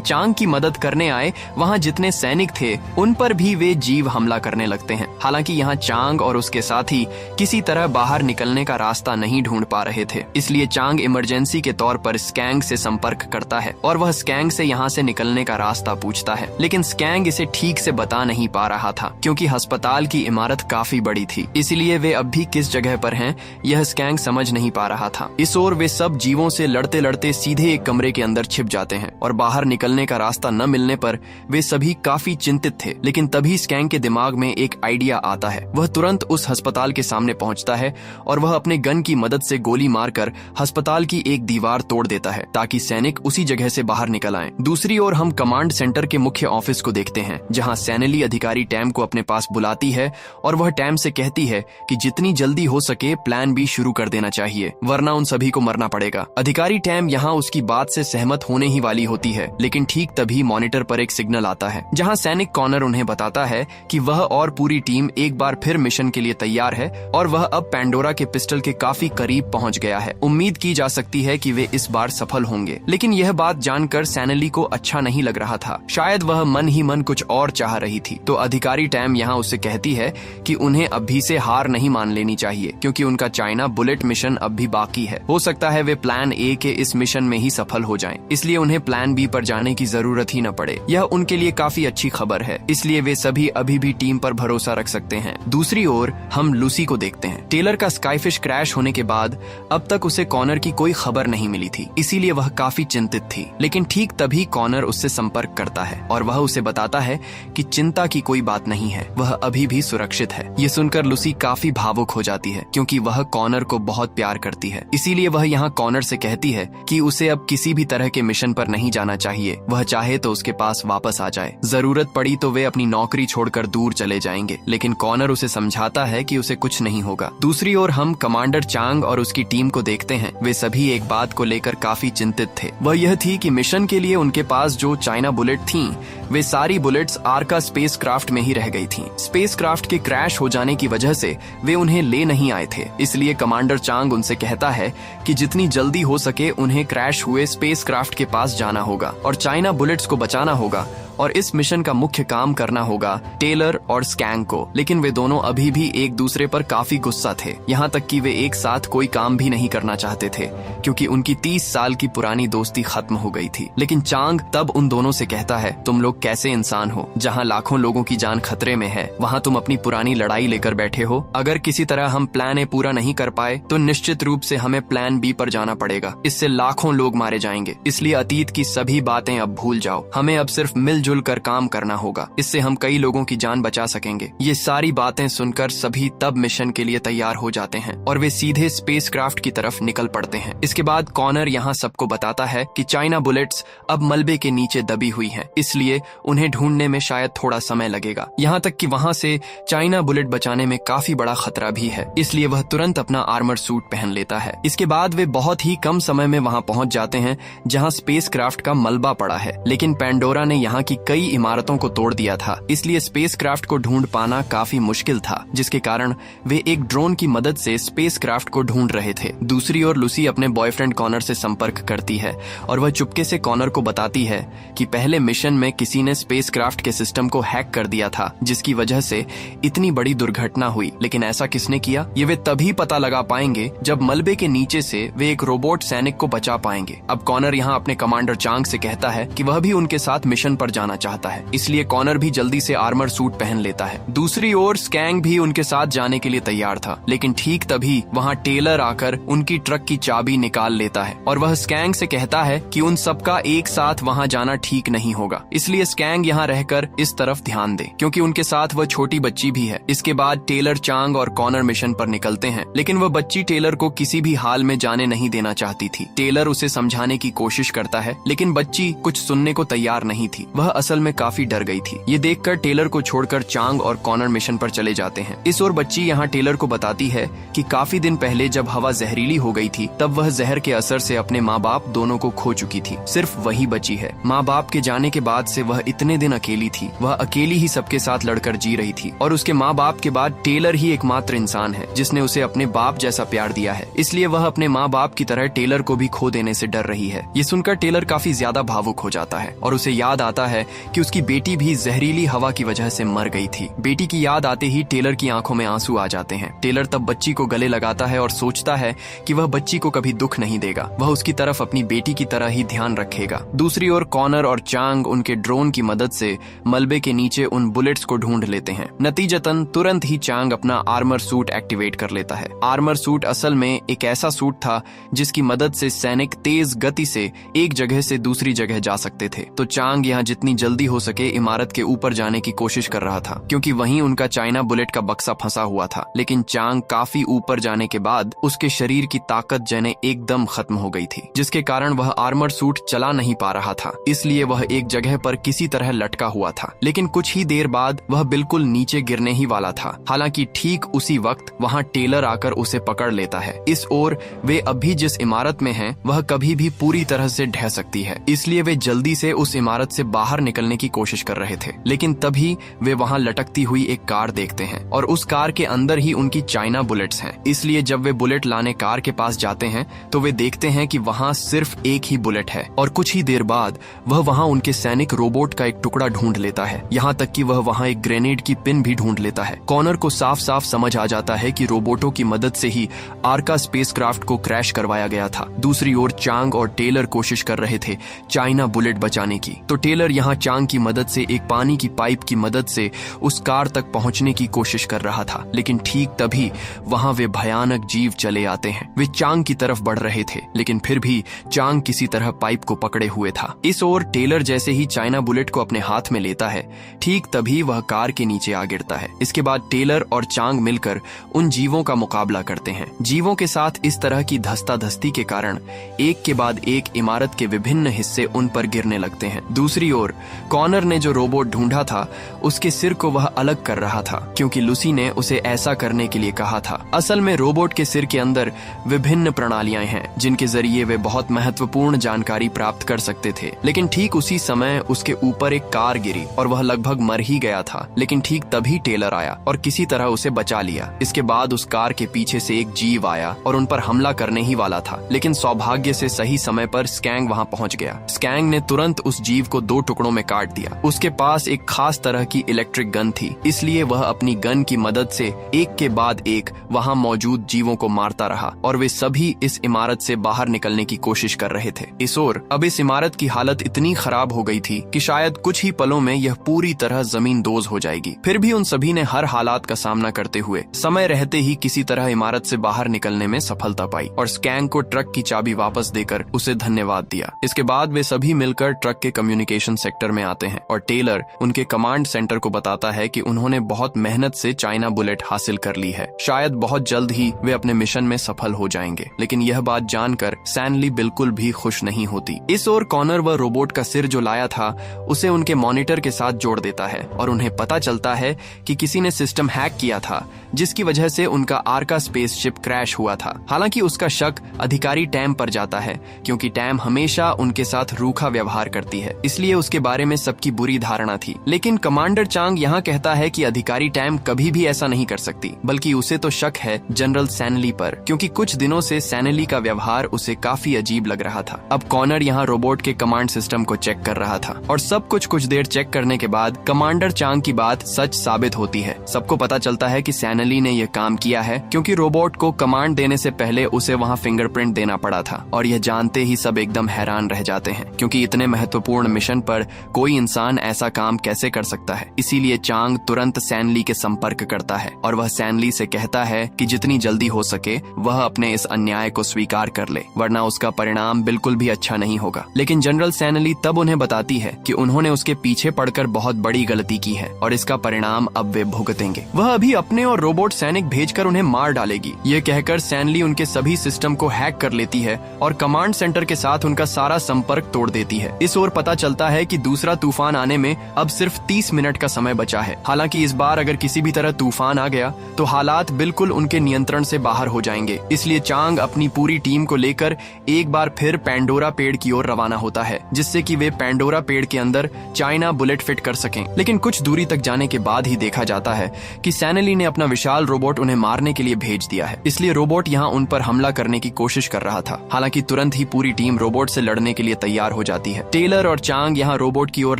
चांग की मदद करने आए वहाँ जितने सैनिक थे उन पर भी वे जीव हमला करने लगते हैं। हालांकि यहाँ चांग और उसके साथी किसी तरह बाहर निकलने का रास्ता नहीं ढूंढ पा रहे थे, इसलिए चांग इमरजेंसी के तौर पर स्कैंग से संपर्क करता है और वह स्कैंग से यहाँ से निकलने का रास्ता पूछता है, लेकिन स्कैंग इसे ठीक से बता नहीं पा रहा था क्योंकि अस्पताल की इमारत काफी बड़ी थी, इसलिए वे अब भी किस जगह पर हैं यह स्कैंग समझ नहीं पा रहा था। इस ओर वे सब जीवों से लड़ते लड़ते सीधे एक कमरे के अंदर छिप जाते हैं और बाहर निकलने का रास्ता न मिलने पर वे सभी काफी चिंतित थे। लेकिन तभी स्कैंग के दिमाग में एक आइडिया आता है। वह तुरंत उस अस्पताल के सामने पहुंचता है और वह अपने गन की मदद से गोली मारकर अस्पताल की एक दीवार तोड़ देता है ताकि सैनिक उसी जगह से बाहर निकल आएं। दूसरी ओर हम कमांड सेंटर के मुख्य ऑफिस को देखते हैं, जहां सैनली अधिकारी टैम को अपने पास बुलाती है और वह टैम से कहती है कि जितनी जल्दी हो सके प्लान बी शुरू कर देना चाहिए, वरना उन सभी को मरना पड़ेगा। अधिकारी टैम यहाँ उसकी बात से सहमत होने ही वाली होती है, लेकिन ठीक तभी मॉनिटर पर एक सिग्नल आता है जहाँ सैनिक कॉनर उन्हें बताता है कि वह और पूरी टीम एक बार फिर मिशन के लिए तैयार है और वह अब पैंडोरा के पिस्टल के काफी करीब पहुंच गया है। उम्मीद की जा सकती है कि वे इस बार सफल होंगे, लेकिन यह बात जानकर सैनली को अच्छा नहीं लग रहा था। शायद वह मन ही मन कुछ और चाह रही थी। तो अधिकारी टैम यहाँ उससे कहती है कि उन्हें अभी से हार नहीं मान लेनी चाहिए, क्योंकि उनका चाइना बुलेट मिशन अब भी बाकी है। हो सकता है वे प्लान ए के इस मिशन में ही सफल हो जाएं, इसलिए उन्हें प्लान बी पर जाने की जरूरत ही न पड़े। यह उनके लिए काफी अच्छी खबर है, इसलिए वे सभी अभी भी टीम पर भरोसा रख सकते हैं। दूसरी ओर हम लूसी को देखते हैं। टेलर का स्काईफिश क्रैश होने के बाद अब तक उसे कॉनर की कोई खबर नहीं मिली थी, इसीलिए वह काफी चिंतित थी। लेकिन ठीक तभी कॉनर उससे संपर्क करता है और वह उसे बताता है कि चिंता की कोई बात नहीं है, वह अभी भी सुरक्षित है। ये सुनकर लूसी काफी भावुक हो जाती है, क्योंकि वह कॉनर को बहुत प्यार करती है। इसीलिए वह यहाँ कॉनर से कहती है कि उसे अब किसी भी तरह के मिशन पर नहीं जाना चाहिए, वह चाहे तो उसके पास वापस आ जाए। जरूरत पड़ी तो वे अपनी नौकरी छोड़कर दूर चले जाएंगे, लेकिन कॉनर उसे समझाता है कि उसे कुछ नहीं होगा। दूसरी ओर हम कमांडर चांग और उसकी टीम को देखते हैं। वे सभी एक बात को लेकर काफी चिंतित थे, वह यह थी कि मिशन के लिए उनके पास जो चाइना बुलेट थीं, वे सारी बुलेट्स आर्का स्पेसक्राफ्ट में ही रह गई थीं। स्पेसक्राफ्ट के क्रैश हो जाने की वजह से वे उन्हें ले नहीं आए थे, इसलिए कमांडर चांग उनसे कहता है कि जितनी जल्दी हो सके उन्हें क्रैश हुए स्पेसक्राफ्ट के पास जाना होगा और चाइना बुलेट्स को बचाना होगा और इस मिशन का मुख्य काम करना होगा टेलर और स्कैंग को। लेकिन वे दोनों अभी भी एक दूसरे पर काफी गुस्सा थे, यहाँ तक कि वे एक साथ कोई काम भी नहीं करना चाहते थे, क्योंकि उनकी 30 साल की पुरानी दोस्ती खत्म हो गई थी। लेकिन चांग तब उन दोनों से कहता है, तुम लोग कैसे इंसान हो, जहाँ लाखों लोगों की जान खतरे में है वहाँ तुम अपनी पुरानी लड़ाई लेकर बैठे हो। अगर किसी तरह हम प्लान ए पूरा नहीं कर पाए तो निश्चित रूप से हमें प्लान बी पर जाना पड़ेगा, इससे लाखों लोग मारे जाएंगे। इसलिए अतीत की सभी बातें अब भूल जाओ, हमें अब सिर्फ मिलजुल कर काम करना होगा, इससे हम कई लोगों की जान बचा सकेंगे। ये सारी बातें सुनकर सभी तब मिशन के लिए तैयार हो जाते हैं और वे सीधे स्पेसक्राफ्ट की तरफ निकल पड़ते हैं। इसके बाद कॉनर यहाँ सबको बताता है कि चाइना बुलेट्स अब मलबे के नीचे दबी हुई हैं, इसलिए उन्हें ढूंढने में शायद थोड़ा समय लगेगा। यहाँ तक कि वहाँ से चाइना बुलेट बचाने में काफी बड़ा खतरा भी है, इसलिए वह तुरंत अपना आर्मर सूट पहन लेता है। इसके बाद वे बहुत ही कम समय में वहाँ पहुँच जाते हैं जहाँ स्पेसक्राफ्ट का मलबा पड़ा है, लेकिन पैंडोरा ने यहाँ की कई इमारतों को तोड़ दिया था, इसलिए स्पेसक्राफ्ट को ढूंढ पाना काफी मुश्किल था, जिसके कारण वे एक ड्रोन की मदद से स्पेसक्राफ्ट को ढूंढ रहे थे। दूसरी ओर लूसी अपने बॉयफ्रेंड कॉनर से संपर्क करती है और वह चुपके से कॉनर को बताती है कि पहले मिशन में किसी किसी ने स्पेसक्राफ्ट के सिस्टम को हैक कर दिया था, जिसकी वजह से इतनी बड़ी दुर्घटना हुई। लेकिन ऐसा किसने किया, ये वे तभी पता लगा पाएंगे जब मलबे के नीचे से वे एक रोबोट सैनिक को बचा पाएंगे। अब कॉनर यहाँ अपने कमांडर चांग से कहता है कि वह भी उनके साथ मिशन पर जाना चाहता है, इसलिए कॉनर भी जल्दी से आर्मर सूट पहन लेता है। दूसरी ओर स्कैंग भी उनके साथ जाने के लिए तैयार था, लेकिन ठीक तभी वहाँ टेलर आकर उनकी ट्रक की चाबी निकाल लेता है और वह स्कैंग से कहता है कि उन सबका एक साथ वहाँ जाना ठीक नहीं होगा, इसलिए स्कैंग यहाँ रहकर इस तरफ ध्यान दे, क्योंकि उनके साथ वह छोटी बच्ची भी है। इसके बाद टेलर, चांग और कॉनर मिशन पर निकलते हैं, लेकिन वह बच्ची टेलर को किसी भी हाल में जाने नहीं देना चाहती थी। टेलर उसे समझाने की कोशिश करता है, लेकिन बच्ची कुछ सुनने को तैयार नहीं थी। वह असल में काफी डर गई थी। ये देखकर टेलर को छोड़कर चांग और कॉनर मिशन पर चले जाते हैं। इस ओर बच्ची यहाँ टेलर को बताती है कि काफी दिन पहले जब हवा जहरीली हो गई थी, तब वह जहर के असर से अपने माँ बाप दोनों को खो चुकी थी। सिर्फ वही बची है। माँ बाप के जाने के बाद से वह इतने दिन अकेली थी। वह अकेली ही सबके साथ लड़कर जी रही थी और उसके माँ बाप के बाद टेलर ही एकमात्र इंसान है जिसने उसे अपने बाप जैसा प्यार दिया है, इसलिए वह अपने माँ बाप की तरह टेलर को भी खो देने से डर रही है। ये सुनकर टेलर काफी ज्यादा भावुक हो जाता है और उसे याद आता है कि उसकी बेटी भी जहरीली हवा की वजह से मर गई थी। बेटी की याद आते ही टेलर की आंखों में आंसू आ जाते हैं। टेलर तब बच्ची को गले लगाता है और सोचता है कि वह बच्ची को कभी दुख नहीं देगा, वह उसकी तरफ अपनी बेटी की तरह ही ध्यान रखेगा। दूसरी ओर कॉनर और चांग उनके ड्रोन की मदद से मलबे के नीचे उन बुलेट्स को ढूंढ लेते हैं। नतीजतन तुरंत ही चांग अपना आर्मर सूट एक्टिवेट कर लेता है। आर्मर सूट असल में एक ऐसा सूट था जिसकी मदद से सैनिक तेज गति से एक जगह से दूसरी जगह जा सकते थे। तो चांग यहाँ जितनी जल्दी हो सके इमारत के ऊपर जाने की कोशिश कर रहा था, क्योंकि वहीं उनका चाइना बुलेट का बक्सा फंसा हुआ था। लेकिन चांग काफी ऊपर जाने के बाद उसके शरीर की ताकत जने एकदम खत्म हो गई थी, जिसके कारण वह आर्मर सूट चला नहीं पा रहा था। इसलिए वह एक जगह पर किसी तरह लटका हुआ था। लेकिन कुछ ही देर बाद वह बिल्कुल नीचे गिरने ही वाला था। हालांकि ठीक उसी वक्त वहां टेलर आकर उसे पकड़ लेता है। इस ओर वे अभी जिस इमारत में हैं, वह कभी भी पूरी तरह से ढह सकती है, इसलिए वे जल्दी से उस इमारत से बाहर निकलने की कोशिश कर रहे थे। लेकिन तभी वे वहां लटकती हुई एक कार देखते हैं और उस कार के अंदर ही उनकी चाइना बुलेट्स हैं। इसलिए जब वे बुलेट लाने कार के पास जाते हैं तो वे देखते हैं कि वहां सिर्फ एक ही बुलेट है और कुछ ही देर बाद वह वहां उनके सैनिक रोबोट का एक टुकड़ा ढूंढ लेता है। यहाँ तक कि वह वहां एक ग्रेनेड की पिन भी ढूंढ लेता है। कॉनर को साफ साफ समझ आ जाता है कि रोबोटों की मदद से ही आर्का स्पेसक्राफ्ट को क्रैश करवाया गया था। दूसरी ओर चांग और टेलर कोशिश कर रहे थे चाइना बुलेट बचाने की। तो टेलर यहाँ चांग की मदद से एक पानी की पाइप की मदद से उस कार तक पहुंचने की कोशिश कर रहा था। लेकिन ठीक तभी वहां वे भयानक जीव चले आते हैं। वे चांग की तरफ बढ़ रहे थे, लेकिन फिर भी चांग किसी तरह पाइप को पकड़े हुए था। इस ओर टेलर जैसे ही चाइना बुलेट को अपने हाथ में लेता है, ठीक तभी वह कार के नीचे आ गिरता है। इसके बाद टेलर और चांग मिलकर उन जीवों का मुकाबला करते हैं। जीवों के साथ इस तरह की धस्ताधस्ती के कारण एक के बाद एक इमारत के विभिन्न हिस्से उन पर गिरने लगते हैं। दूसरी ओर कॉनर ने जो रोबोट ढूंढा था, उसके सिर को वह अलग कर रहा था, क्योंकि लूसी ने उसे ऐसा करने के लिए कहा था। असल में रोबोट के सिर के अंदर विभिन्न प्रणालियां हैं जिनके जरिए वे बहुत महत्वपूर्ण जानकारी प्राप्त कर सकते थे। लेकिन ठीक उसी समय उसके ऊपर एक कार गिरी और वह लगभग मर ही गया था। लेकिन ठीक तभी टेलर आया और किसी तरह उसे बचा लिया। इसके बाद उस कार के पीछे से एक जीव आया और उन पर हमला करने ही वाला था, लेकिन सौभाग्य से सही समय पर स्कैंग वहां पहुंच गया। स्कैंग ने तुरंत उस जीव को 2 टुकड़ों में काट दिया। उसके पास एक खास तरह की इलेक्ट्रिक गन थी, इसलिए वह अपनी गन की मदद से एक के बाद एक वहां मौजूद जीवों को मारता रहा और वे सभी इस इमारत से बाहर निकलने की कोशिश कर रहे थे। इस ओर अब इस इमारत की हालत इतनी खराब हो गई थी कि शायद कुछ ही पलों में यह पूरी तरह जमींदोज हो जाएगी। फिर भी उन सभी ने हर हालात का सामना करते हुए समय रहते ही किसी तरह इमारत से बाहर निकलने में सफलता पाई और स्कैंग को ट्रक की चाबी वापस देकर उसे धन्यवाद दिया। इसके बाद वे सभी मिलकर ट्रक के कम्युनिकेशन सेक्टर में आते हैं और टेलर उनके कमांड सेंटर को बताता है कि उन्होंने बहुत मेहनत से चाइना बुलेट हासिल कर ली है। शायद बहुत जल्द ही वे अपने मिशन में सफल हो जाएंगे। लेकिन यह बात जानकर सैनली बिल्कुल भी खुश नहीं होती। इस ओर कॉनर व रोबोट का सिर जो लाया था उसे उनके मॉनिटर के साथ जोड़ देता है और उन्हें पता चलता है कि किसी ने सिस्टम हैक किया था, जिसकी वजह से उनका आर्का स्पेसशिप क्रैश हुआ था। हालांकि उसका शक अधिकारी टैम पर जाता है, क्योंकि टैम हमेशा उनके साथ रूखा व्यवहार करती है, इसलिए उसके बारे में सबकी बुरी धारणा थी। लेकिन कमांडर चांग यहाँ कहता है कि अधिकारी टैम कभी भी ऐसा नहीं कर सकती, बल्कि उसे तो शक है जनरल सैनली पर, क्योंकि कुछ दिनों से सैनली का व्यवहार उसे काफी अजीब लग रहा था। अब कॉनर यहाँ रोबोट के कमांड सिस्टम को चेक कर रहा था और सब कुछ देर चेक करने के बाद कमांडर चांग की बात सच साबित होती है। सबको पता चलता है कि सैनली ने यह काम किया है क्योंकि रोबोट को कमांड देने से पहले उसे वहां फिंगरप्रिंट देना पड़ा था। और यह जानते ही सब एकदम हैरान रह जाते हैं क्योंकि इतने महत्वपूर्ण मिशन पर कोई इंसान ऐसा काम कैसे कर सकता है। इसीलिए चांग तुरंत सैनली के संपर्क करता है और वह सैनली से कहता है कि जितनी जल्दी हो सके वह अपने इस अन्याय को स्वीकार कर ले, वरना उसका परिणाम बिल्कुल भी अच्छा नहीं होगा। लेकिन जनरल सैनली तब उन्हें बताती है कि उन्होंने उसके पीछे पड़कर बहुत बड़ी गलती की है और इसका परिणाम अब वे भुगतेंगे। वह अभी अपने और रोबोट सैनिक भेजकर उन्हें मार डालेगी। ये कहकर सैनली उनके सभी सिस्टम को हैक कर लेती है और कमांड सेंटर के साथ उनका सारा संपर्क तोड़ देती है। इस ओर पता चलता है कि दूसरा तूफान आने में अब सिर्फ 30 मिनट का समय बचा है। हालांकि इस बार अगर किसी भी तरह तूफान आ गया तो हालात बिल्कुल उनके नियंत्रण से बाहर हो जाएंगे। इसलिए चांग अपनी पूरी टीम को लेकर एक बार फिर पैंडोरा पेड़ की ओर रवाना होता है, जिससे कि वे पैंडोरा पेड़ के अंदर चाइना बुलेट फिट कर सकें। लेकिन कुछ दूरी तक जाने के बाद ही देखा जाता है कि सैनली ने अपना विशाल रोबोट उन्हें मारने के लिए भेज दिया है। इसलिए रोबोट यहाँ उन पर हमला करने की कोशिश कर रहा था। हालांकि तुरंत ही पूरी टीम रोबोट से लड़ने के लिए तैयार हो जाती है। टेलर और चांग यहाँ रोबोट की ओर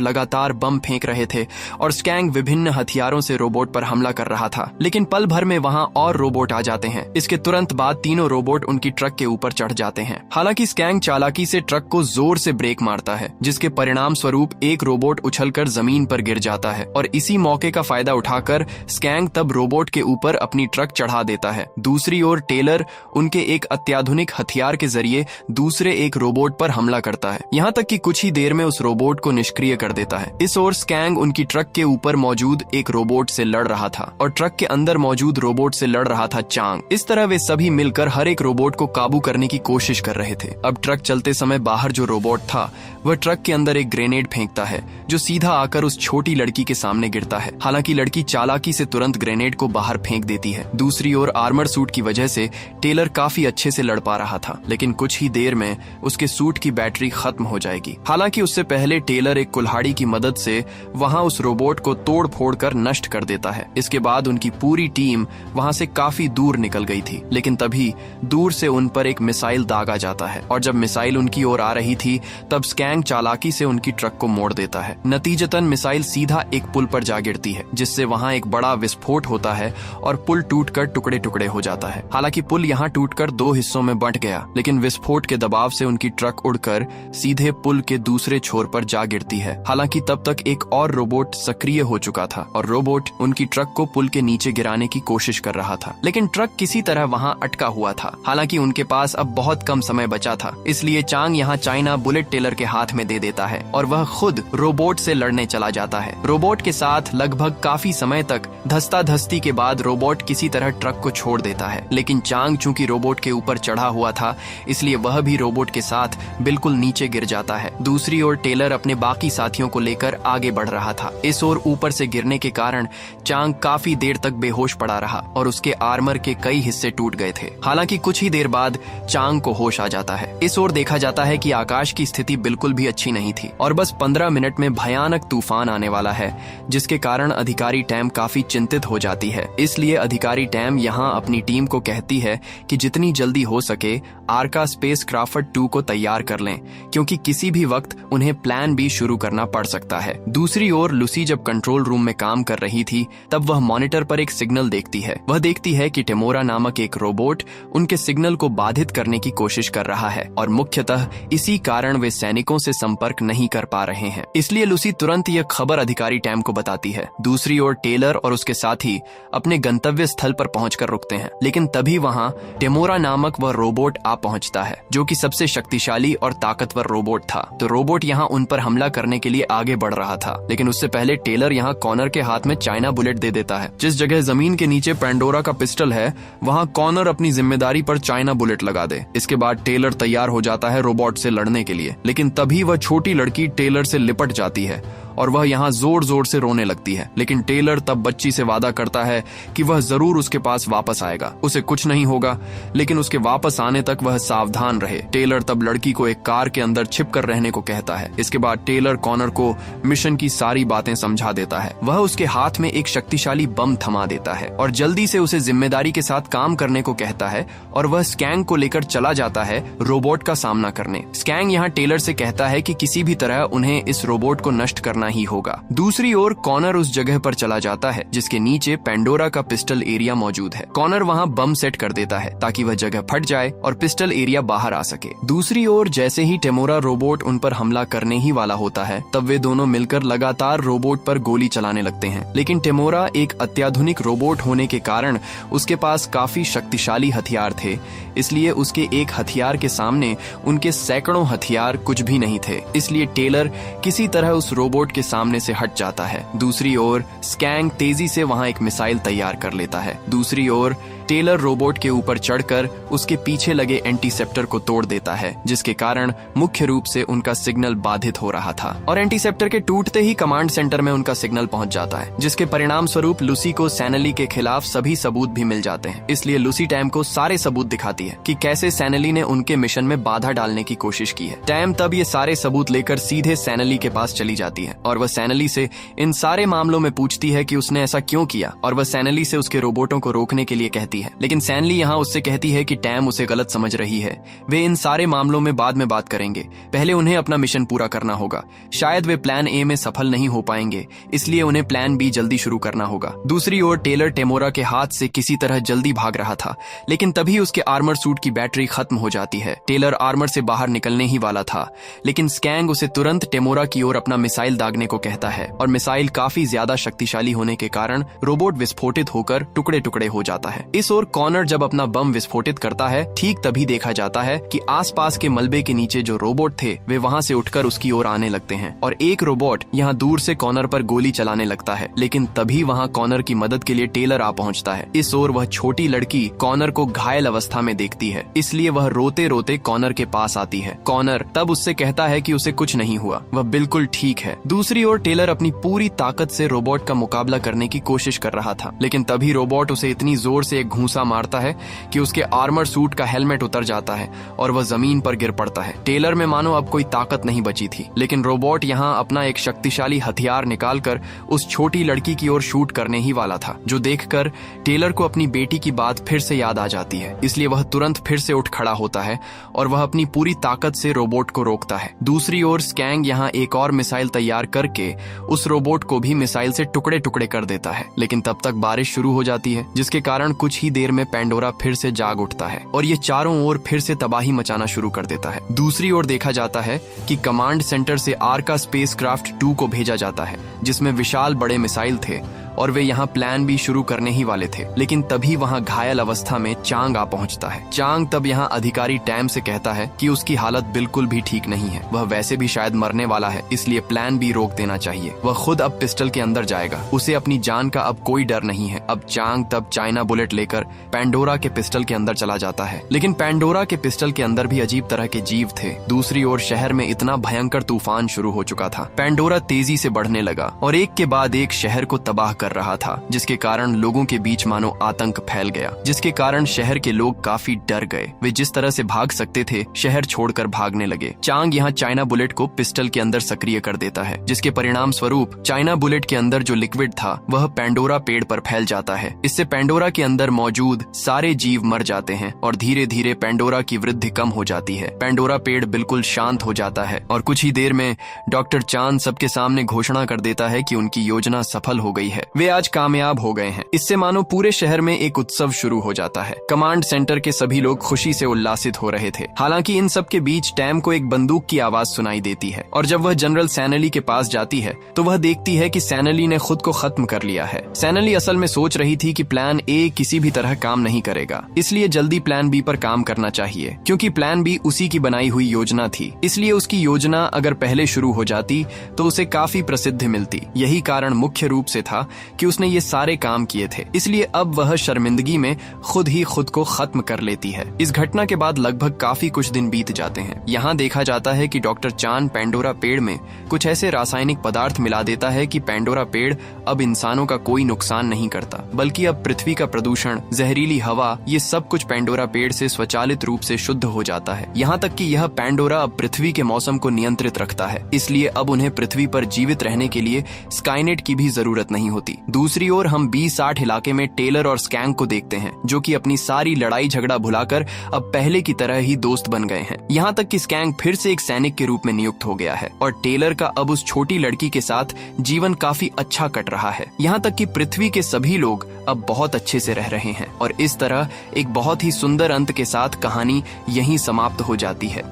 लगातार बम फेंक रहे थे और स्कैंग विभिन्न हथियारों से रोबोट पर हमला कर रहा था। लेकिन पल भर में वहाँ और रोबोट आ जाते हैं। इसके तुरंत बाद तीनों रोबोट उनकी ट्रक के ऊपर चढ़ जाते हैं। हालांकि स्कैंग चालाकी से ट्रक को जोर से ब्रेक मारता है, जिसके परिणाम स्वरूप एक रोबोट उछलकर जमीन पर गिर जाता है और इसी मौके का फायदा उठाकर स्कैंग तब रोबोट के ऊपर अपनी ट्रक चढ़ा देता है। दूसरी ओर टेलर उनके एक अत्याधुनिक हथियार के जरिए दूसरे एक रोबोट पर हमला करता है, यहाँ तक कि कुछ ही देर में उस रोबोट को निष्क्रिय कर देता है। इस ओर स्कैंग उनकी ट्रक के ऊपर मौजूद एक रोबोट से लड़ रहा था और ट्रक के अंदर मौजूद रोबोट से लड़ रहा था चांग। इस तरह वे सभी मिलकर हर एक रोबोट को काबू करने की कोशिश कर रहे थे। अब ट्रक चलते समय बाहर जो रोबोट था वह ट्रक के अंदर एक ग्रेनेड फेंकता है जो सीधा आकर उस छोटी लड़की के सामने गिरता है। हालांकि लड़की चालाकी से तुरंत ग्रेनेड को बाहर फेंक देती है। दूसरी ओर आर्मर सूट की वजह से टेलर काफी अच्छे से लड़ पा रहा था, लेकिन कुछ ही देर में उसके सूट की बैटरी खत्म हो जाएगी। हालांकि उससे पहले टेलर एक कुल्हाड़ी की मदद से वहां उस रोबोट को तोड़ फोड़ कर नष्ट कर देता है। इसके बाद उनकी पूरी टीम वहां से काफी दूर निकल गई थी, लेकिन तभी दूर से उन पर एक मिसाइल दागा जाता है और जब मिसाइल उनकी ओर आ रही थी तब स्कैंग चालाकी से उनकी ट्रक को मोड़ देता है। नतीजतन मिसाइल सीधा एक पुल पर जा गिरती है, जिससे वहां एक बड़ा विस्फोट होता है और पुल टूटकर टुकड़े टुकड़े हो जाता है। हालांकि पुल यहाँ टूटकर 2 हिस्सों में बंट गया, लेकिन विस्फोट के दबाव से उनकी ट्रक उड़कर सीधे पुल के दूसरे छोर पर जा गिरती है। हालांकि तब तक एक और रोबोट सक्रिय हो चुका था और रोबोट उनकी ट्रक को पुल के नीचे गिराने की कोशिश कर रहा था, लेकिन ट्रक किसी तरह वहां अटका हुआ था। हालांकि उनके पास अब बहुत कम समय बचा था, इसलिए चांग यहाँ चाइना बुलेट टेलर के हाथ में दे देता है और वह खुद रोबोट से लड़ने चला जाता है। रोबोट के साथ लगभग काफी समय तक धस्ताधस्ती के बाद रोबोट किसी तरह ट्रक को छोड़ देता है, लेकिन चांग चूंकि रोबोट के ऊपर चढ़ा हुआ था इसलिए वह भी रोबोट के साथ बिल्कुल नीचे गिर जाता है। दूसरी ओर टेलर अपने बाकी साथियों को लेकर आगे बढ़ रहा था। इस ओर ऊपर से गिरने के कारण चांग काफी देर तक बेहोश पड़ा रहा और उसके आर्मर के कई हिस्से टूट गए थे। हालांकि कुछ ही देर बाद चांग को होश आ जाता है। इस ओर देखा जाता है कि आकाश की स्थिति बिल्कुल भी अच्छी नहीं थी और बस 15 मिनट में भयानक तूफान आने वाला है, जिसके कारण अधिकारी टैम काफी चिंतित हो जाती है। इसलिए अधिकारी टैम यहाँ अपनी टीम को कहती है कि जितनी जल्दी हो सके आर्का स्पेस क्राफ्ट 2 को तैयार कर लें, क्योंकि किसी भी वक्त उन्हें प्लान बी शुरू करना पड़ सकता है। दूसरी ओर लूसी जब कंट्रोल रूम में काम कर रही थी तब वह मॉनिटर पर एक सिग्नल देखती है। वह देखती है कि टेमोरा नामक एक रोबोट उनके सिग्नल को बाधित करने की कोशिश कर रहा है और मुख्यतः इसी कारण वे सैनिकों से संपर्क नहीं कर पा रहे हैं। इसलिए लूसी तुरंत यह खबर अधिकारी टैम को बताती है। दूसरी ओर टेलर और उसके साथी अपने गंतव्य स्थल पर पहुंचकर रुकते हैं, लेकिन तभी वहां टेमोरा नामक वह रोबोट आ पहुंचता है जो कि सबसे शक्तिशाली और ताकतवर रोबोट था। तो रोबोट यहाँ उन पर हमला करने के लिए आगे बढ़ रहा था, लेकिन उससे पहले टेलर यहाँ कॉनर के हाथ में चाइना बुलेट दे देता है। जिस जगह जमीन के नीचे पैंडोरा का पिस्टल है वहाँ कॉनर अपनी जिम्मेदारी पर चाइना बुलेट लगा दे। इसके बाद टेलर तैयार हो जाता है रोबोट से लड़ने के लिए, लेकिन तभी वह छोटी लड़की टेलर से लिपट जाती है और वह यहाँ जोर जोर से रोने लगती है। लेकिन टेलर तब बच्ची से वादा करता है कि वह जरूर उसके पास वापस आएगा, उसे कुछ नहीं होगा, लेकिन उसके वापस आने तक वह सावधान रहे। टेलर तब लड़की को एक कार के अंदर छिप कर रहने को कहता है। इसके बाद टेलर कॉनर को मिशन की सारी बातें समझा देता है। वह उसके हाथ में एक शक्तिशाली बम थमा देता है और जल्दी से उसे जिम्मेदारी के साथ काम करने को कहता है और वह स्कैंग को लेकर चला जाता है रोबोट का सामना करने। स्कैंग यहाँ टेलर से कहता है कि किसी भी तरह उन्हें इस रोबोट को नष्ट करना ही होगा। दूसरी ओर कॉनर उस जगह पर चला जाता है जिसके नीचे पेंडोरा का पिस्टल एरिया मौजूद है। कॉनर वहाँ बम सेट कर देता है ताकि वह जगह फट जाए और पिस्टल एरिया बाहर आ सके। दूसरी ओर जैसे ही टेमोरा रोबोट उन पर हमला करने ही वाला होता है, तब वे दोनों मिलकर लगातार रोबोट पर गोली चलाने लगते हैं। लेकिन टेमोरा एक अत्याधुनिक रोबोट होने के कारण उसके पास काफी शक्तिशाली हथियार थे, इसलिए उसके एक हथियार के सामने उनके सैकड़ों हथियार कुछ भी नहीं थे। इसलिए टेलर किसी तरह उस रोबोट के सामने से हट जाता है। दूसरी ओर स्कैंग तेजी से वहां एक मिसाइल तैयार कर लेता है। दूसरी ओर टेलर रोबोट के ऊपर चढ़कर उसके पीछे लगे एंटीसेप्टर को तोड़ देता है, जिसके कारण मुख्य रूप से उनका सिग्नल बाधित हो रहा था और एंटीसेप्टर के टूटते ही कमांड सेंटर में उनका सिग्नल पहुंच जाता है, जिसके परिणाम स्वरूप लूसी को सैनली के खिलाफ सभी सबूत भी मिल जाते हैं। इसलिए लूसी टैम को सारे सबूत दिखाती है कि कैसे सैनली ने उनके मिशन में बाधा डालने की कोशिश की है। टैम तब ये सारे सबूत लेकर सीधे सैनली के पास चली जाती है और वह सैनली से इन सारे मामलों में पूछती है कि उसने ऐसा क्यों किया, और वह सैनली से उसके रोबोटों को रोकने के लिए कहती है। लेकिन सैनली यहाँ उससे कहती है कि टैम उसे गलत समझ रही है, वे इन सारे मामलों में बाद में बात करेंगे, पहले उन्हें अपना मिशन पूरा करना होगा। शायद वे प्लान ए में सफल नहीं हो पाएंगे, इसलिए उन्हें प्लान बी जल्दी शुरू करना होगा। दूसरी ओर टेलर टेमोरा के हाथ से किसी तरह जल्दी भाग रहा था, लेकिन तभी उसके आर्मर सूट की बैटरी खत्म हो जाती है। टेलर आर्मर से बाहर निकलने ही वाला था, लेकिन स्कैंग उसे तुरंत टेमोरा की ओर अपना मिसाइल दागने को कहता है और मिसाइल काफी ज्यादा शक्तिशाली होने के कारण रोबोट विस्फोटित होकर टुकड़े टुकड़े हो जाता है। इस ओर कॉनर जब अपना बम विस्फोटित करता है, ठीक तभी देखा जाता है कि आसपास के मलबे के नीचे जो रोबोट थे वे वहां से उठकर उसकी ओर आने लगते हैं और एक रोबोट यहाँ दूर से कॉनर पर गोली चलाने लगता है। लेकिन तभी वहाँ कॉनर की मदद के लिए टेलर आ पहुँचता है। इस ओर वह छोटी लड़की कॉनर को घायल अवस्था में देखती है, इसलिए वह रोते रोते कॉनर के पास आती है। कॉनर तब उससे कहता है कि उसे कुछ नहीं हुआ, वह बिल्कुल ठीक है। दूसरी ओर टेलर अपनी पूरी ताकत से रोबोट का मुकाबला करने की कोशिश कर रहा था, लेकिन तभी रोबोट उसे इतनी जोर से एक घूंसा मारता है कि उसके आर्मर सूट का हेलमेट उतर जाता है और वह जमीन पर गिर पड़ता है। टेलर में मानो अब कोई ताकत नहीं बची थी, लेकिन रोबोट यहाँ अपना एक शक्तिशाली हथियार निकालकर उस छोटी लड़की की ओर शूट करने ही वाला था, जो देखकर टेलर को अपनी बेटी की बात फिर से याद आ जाती है। इसलिए वह तुरंत फिर से उठ खड़ा होता है और वह अपनी पूरी ताकत से रोबोट को रोकता है। दूसरी ओर स्कैंग यहाँ एक और मिसाइल तैयार करके उस रोबोट को भी मिसाइल से टुकड़े टुकड़े कर देता है, लेकिन तब तक बारिश शुरू हो जाती है, जिसके कारण कुछ ही देर में पेंडोरा फिर से जाग उठता है और ये चारों ओर फिर से तबाही मचाना शुरू कर देता है। दूसरी ओर देखा जाता है कि कमांड सेंटर से आर्का स्पेसक्राफ्ट 2 को भेजा जाता है, जिसमें विशाल बड़े मिसाइल थे और वे यहाँ प्लान भी शुरू करने ही वाले थे। लेकिन तभी वहाँ घायल अवस्था में चांग आ पहुँचता है। चांग तब यहाँ अधिकारी टैम से कहता है कि उसकी हालत बिल्कुल भी ठीक नहीं है, वह वैसे भी शायद मरने वाला है, इसलिए प्लान भी रोक देना चाहिए। वह खुद अब पिस्टल के अंदर जाएगा, उसे अपनी जान का अब कोई डर नहीं है। अब चांग तब चाइना बुलेट लेकर पेंडोरा के पिस्टल के अंदर चला जाता है, लेकिन पेंडोरा के पिस्टल के अंदर भी अजीब तरह के जीव थे। दूसरी ओर शहर में इतना भयंकर तूफान शुरू हो चुका था, पेंडोरा तेजी से बढ़ने लगा और एक के बाद एक शहर को तबाह कर रहा था, जिसके कारण लोगों के बीच मानो आतंक फैल गया, जिसके कारण शहर के लोग काफी डर गए। वे जिस तरह से भाग सकते थे शहर छोड़कर भागने लगे। चांग यहाँ चाइना बुलेट को पिस्टल के अंदर सक्रिय कर देता है, जिसके परिणाम स्वरूप चाइना बुलेट के अंदर जो लिक्विड था वह पेंडोरा पेड़ पर फैल जाता है। इससे पेंडोरा के अंदर मौजूद सारे जीव मर जाते हैं और धीरे धीरे पेंडोरा की वृद्धि कम हो जाती है। पेंडोरा पेड़ बिल्कुल शांत हो जाता है और कुछ ही देर में डॉक्टर चांद सबके सामने घोषणा कर देता है कि उनकी योजना सफल हो गई है, वे आज कामयाब हो गए हैं। इससे मानो पूरे शहर में एक उत्सव शुरू हो जाता है। कमांड सेंटर के सभी लोग खुशी से उल्लासित हो रहे थे। हालांकि इन सब के बीच टैम को एक बंदूक की आवाज सुनाई देती है और जब वह जनरल सैनली के पास जाती है तो वह देखती है कि सैनली ने खुद को खत्म कर लिया है। सैनली असल में सोच रही थी कि प्लान ए किसी भी तरह काम नहीं करेगा, इसलिए जल्दी प्लान बी पर काम करना चाहिए, क्योंकि प्लान बी उसी की बनाई हुई योजना थी। इसलिए उसकी योजना अगर पहले शुरू हो जाती तो उसे काफी प्रसिद्धि मिलती। यही कारण मुख्य रूप से था कि उसने ये सारे काम किए थे, इसलिए अब वह शर्मिंदगी में खुद ही खुद को खत्म कर लेती है। इस घटना के बाद लगभग काफी कुछ दिन बीत जाते हैं। यहाँ देखा जाता है कि डॉक्टर चान पेंडोरा पेड़ में कुछ ऐसे रासायनिक पदार्थ मिला देता है कि पेंडोरा पेड़ अब इंसानों का कोई नुकसान नहीं करता, बल्कि अब पृथ्वी का प्रदूषण, जहरीली हवा, ये सब कुछ पेंडोरा पेड़ से स्वचालित रूप से शुद्ध हो जाता है। यहाँ तक कि यह पेंडोरा अब पृथ्वी के मौसम को नियंत्रित रखता है, इसलिए अब उन्हें पृथ्वी पर जीवित रहने के लिए स्काईनेट की भी जरूरत नहीं होती। दूसरी ओर हम B60 इलाके में टेलर और स्कैंक को देखते हैं, जो कि अपनी सारी लड़ाई झगड़ा भुलाकर अब पहले की तरह ही दोस्त बन गए हैं। यहाँ तक कि स्कैंक फिर से एक सैनिक के रूप में नियुक्त हो गया है और टेलर का अब उस छोटी लड़की के साथ जीवन काफी अच्छा कट रहा है। यहाँ तक कि पृथ्वी के सभी लोग अब बहुत अच्छे से रह रहे हैं और इस तरह एक बहुत ही सुंदर अंत के साथ कहानी यहीं समाप्त हो जाती है।